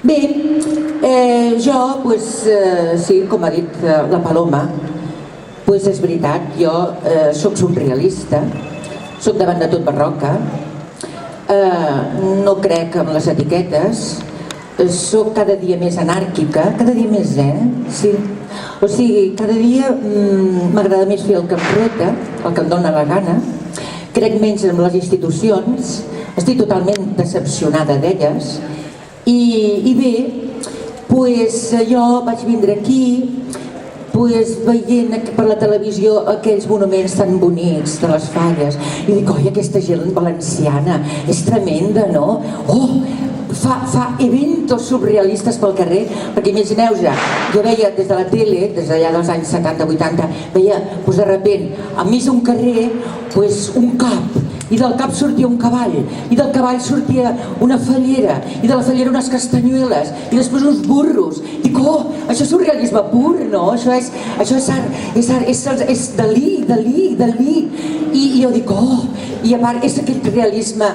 Bé, jo, sí, com ha dit la Paloma, és veritat, jo soc surrealista, soc davant de tot barroca, no crec en les etiquetes, soc cada dia més anàrquica, cada dia més, sí. O sigui, cada dia m'agrada més fer el que em rota, el que em dóna la gana, crec menys en les institucions, estic totalment decepcionada d'elles, i bé, jo vaig vindre aquí veient per la televisió aquells monuments tan bonics de les falles i dic, oi, aquesta gent valenciana és tremenda, no? Oh, fa eventos surrealistes pel carrer, perquè imagineu-vos, jo veia des de la tele, des d'allà dels anys 70-80, veia, de sobte, a mig d'un carrer, un cap, i del cap sortia un cavall, i del cavall sortia una fallera, i de la fallera unes castanyueles, i després uns burros. Dic, oh, això és surrealisme pur, no? Això és art, és Dalí. I jo dic, oh, i a part és aquest realisme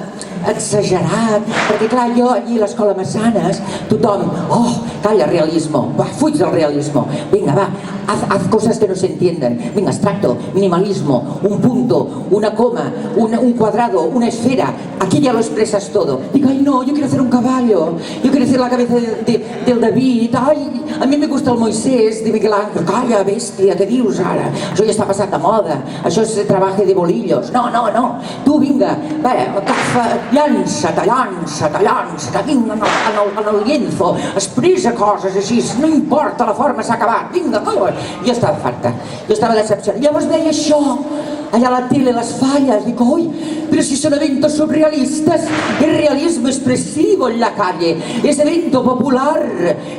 exagerat, perquè clar, jo allí a l'escola Massanes, tothom, oh, calla, realismo, va, fuig del realismo, vinga, va, haz cosas que no se entienden, venga, abstracto, minimalismo, un punto, una coma, un cuadrado, una esfera, aquí ya lo expresas todo. Digo, ay no, yo quiero hacer un caballo, yo quiero hacer la cabeza del David, ay, a mi me gusta el Moisés, de Miguel Ángel, calla, bèstia, què dius ara? Això ja està passat de moda, això és trabajo de bolillos, no, tu vinga, va, llança-te, vinga en el lienzo, expressa coses així, no importa, la forma s'ha acabat, vinga, jo estava farta, jo estava decepcionada. Llavors veia això, allà a la tele, les falles, dic, oi, pero si son eventos surrealistas, el realismo expresivo en la calle, es evento popular.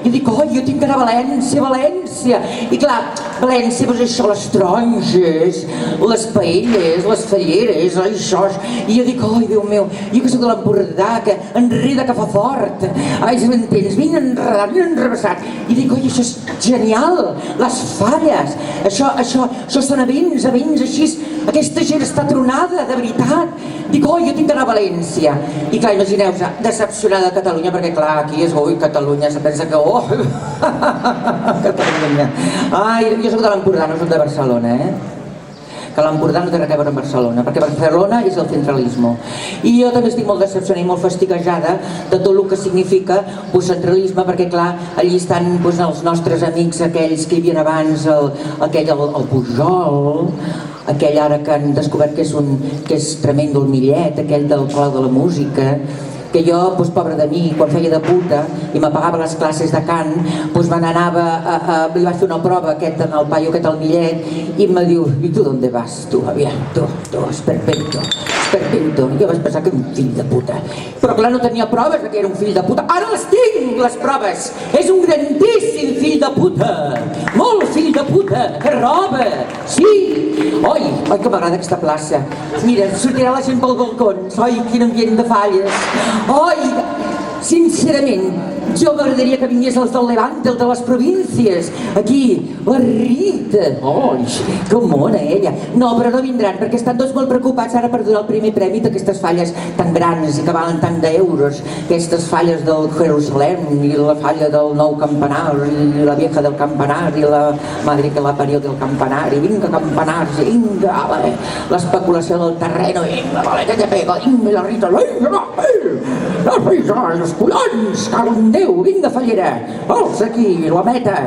I dic, oi, jo tinc que anar a València. I clar, València, doncs això, les taronges, les paelles, les falleres, això. I jo dic, oi, Déu meu, jo que soc de l'Empordà, que enreda que fa fort. Ai, si m'entens, vinc enredat, vinc enrevessat. I dic, oi, això és genial, les falles, això són events així, aquesta gent està tronada, de veritat. Dic, oi, jo tinc d'anar a València. I clar, imagineu-vos, decepcionada de Catalunya, perquè clar, aquí és, oi, Catalunya, se pensa que, oh, Catalunya. Ai, jo soc de l'Empordà, no soc de Barcelona, que l'Empordà no té res a veure amb Barcelona, perquè Barcelona és el centralisme. I jo també estic molt decepcionada i molt fastiguejada de tot el que significa centralisme, perquè clar, allí estan els nostres amics, aquells que hi havia abans, el Pujol, aquell ara que han descobert que és tremendo el Millet, aquell del Palau de la Música, que jo, pobre de mi, quan feia de puta i m'apagava les classes de cant, li vaig fer una prova en el paio aquest al Millet i em diu, i tu d'on vas? Tu, aviam, tu, esperpento. Jo vaig pensar que era un fill de puta, però clar, no tenia proves que era un fill de puta. Ara les tinc, les proves. És un grandíssim fill de puta, molt fill de puta, que roba, sí. Oi, que m'agrada aquesta plaça. Mira, sortirà la gent pel balcó, oi, quin ambient de falles. Oi, sincerament, jo m'agradaria que vingués els del Levante, els de les províncies, aquí, la Rita. Oi, que mona ella. No, però no vindran, perquè estan tots molt preocupats ara per donar el primer premi d'aquestes falles tan grans i que valen tant d'euros, aquestes falles del Jerusalem i la falla del Nou Campanar i la vieja del Campanar i la madre que la parió del Campanar i vinga Campanars, vinga, l'especulació del terreno, vinga, vale, que te pego, vinga, la Rita, els collons, cago en Déu, vinga fallera, alça aquí, la meta.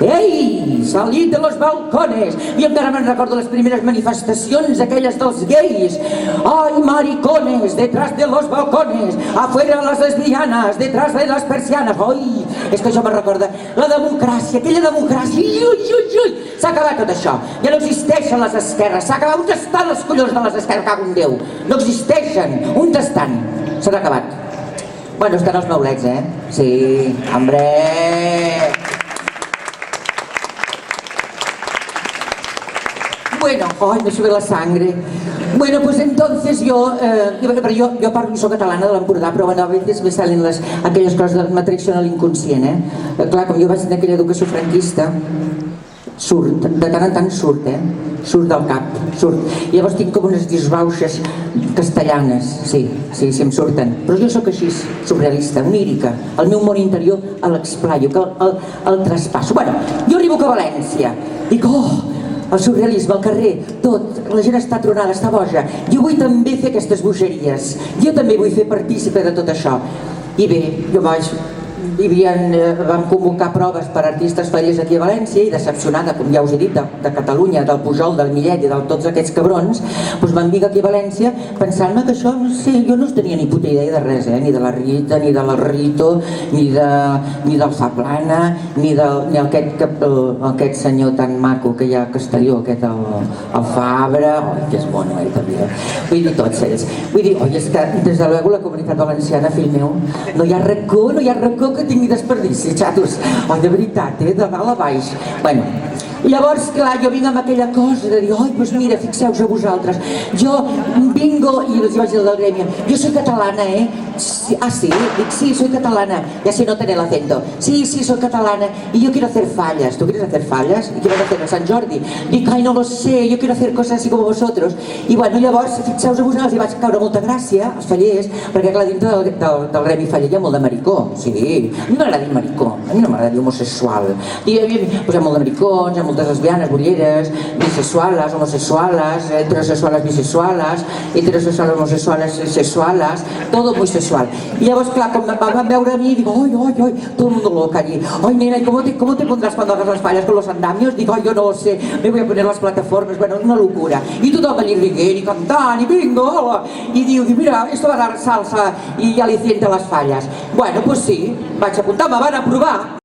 Ei, salid de los balcones. I encara me'n recordo les primeres manifestacions, aquelles dels gais. Ai, maricones, detrás de los balcones, afuera las lesbianas, detrás de las persianas. Ai, és que això me'n recorda la democràcia, aquella democràcia. Ui, s'ha acabat tot això. Ja no existeixen les esquerres, s'ha acabat. On estan els collons de les esquerres, cago en Déu? No existeixen, on estan? S'han acabat. Bueno, estan els maulets, Sí, hombre. Bueno, ay, me sube la sangre. Bueno, pues entonces yo parlo, soy catalana de l'Empordà, però bueno, a veces me salen aquelles coses que m'atraccionen a l'inconscient, Clar, com jo vaig tenir aquella educació franquista, Surt, de tant en tant surt, surt del cap, surt. I llavors tinc com unes disbauxes castellanes, sí, em surten. Però jo sóc així, surrealista, onírica. El meu món interior l'explaio, que el traspasso. Bueno, jo arribo a València, dic, el surrealisme, al carrer, tot, la gent està tronada, està boja. Jo vull també fer aquestes bogeries, jo també vull fer partícipe de tot això. I bé, jo vaig... vam convocar proves per artistes fallers aquí a València i decepcionada, com ja us he dit, de Catalunya, del Pujol, del Millet i de tots aquests cabrons, doncs me'n vinc aquí a València pensant-me que això, no sé, jo no tenia ni puta idea de res, ni de la Rita, ni de la Rito, ni del Zaplana, ni aquest senyor tan maco que hi ha a Castelló, aquest el Fabra, que és mono ell també, vull dir tots ells. Vull dir, és que des de luego la comunitat valenciana, fill meu, no hi ha racó que tingui desperdici, xatos. De veritat, de dalt a baix. Bueno, llavors, clar, jo vinc amb aquella cosa de dir, doncs mira, fixeu-vos a vosaltres, jo vingo, i els vaig dir al gremi, jo soy catalana, sí, dic, sí, soy catalana, y así no tener el acento, sí, soy catalana, y yo quiero hacer fallas. ¿Tú quieres hacer fallas? ¿Y qué vas a hacer en Sant Jordi? Dic, ai, no lo sé, yo quiero hacer cosas así como vosotros. I bueno, llavors, fixeu-vos a vosaltres, i vaig caure molta gràcia als fallers, perquè clar, dintre del gremi faller hi ha molt de maricó, sí, a mi m'agrada dir maricó, a mi no m'agrada dir homosexual, hi ha molt de maricons, hi ha moltes lesbianes, bolleres, bisexuales, homosexuales, heterosexuales, bisexuales, heterosexuales, homosexuales, sexuales, todo muy sexual. Y llavors, clar, quan van veure a mi, digo, ay, todo el mundo loca allí. Ay, nena, ¿y cómo te pondrás cuando hagas las fallas con los andamios? Digo, ay, yo no lo sé, me voy a poner las plataformas, bueno, una locura. I tothom allí riguent i cantant, i bingo, hola. I diu, mira, esto va a dar salsa y aliciente a las fallas. Bueno, pues sí, vaig apuntar, me van aprovar.